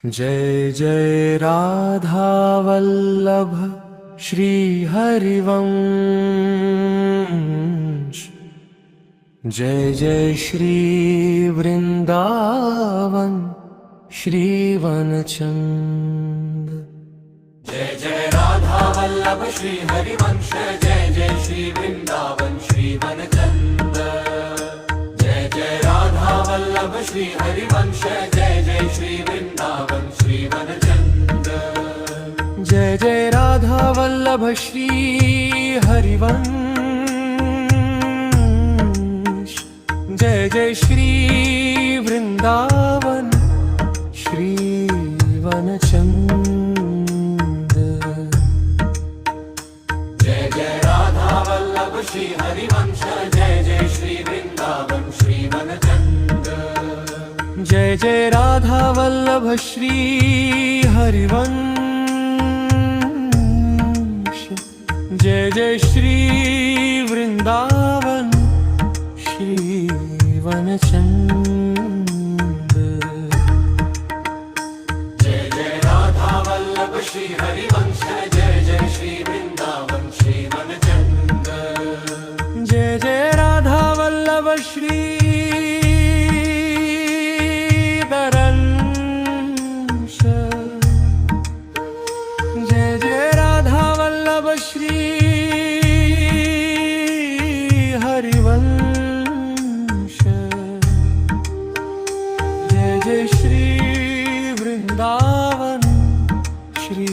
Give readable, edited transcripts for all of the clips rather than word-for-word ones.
जय जय राधा वल्लभ श्री हरिवंश। जय जय श्री वृंदावन श्रीवन चंद। जय जय राधा वल्लभ श्री हरिवंश। जय जय श्री वृंदावन श्री वनचंद। जय जय राधा वल्लभ श्री हरिवंश। जय जय श्री वृंदावन श्री वनचंद। जय जय राधा वल्लभ श्री हरिवंश। जय जय श्री वृंदावन श्री वनचंद। जय जय राधा वल्लभ श्री हरिवंश। जय जय श्री वृंदावन श्री वनचंद। जय जय राधा वल्लभ श्री हरिवंश। जय जय श्री वृंदावन श्री वनचंद। जय जय राधा वल्लभ श्री हरिवंश। जय जय श्री वृंदावन श्री वनचंद। जय जय राधा वल्लभ श्री दरंश। जय जय राधा वल्लभ श्री हरिवंश। जय जय श्री वृंदावन श्री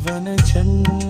जीवन छंद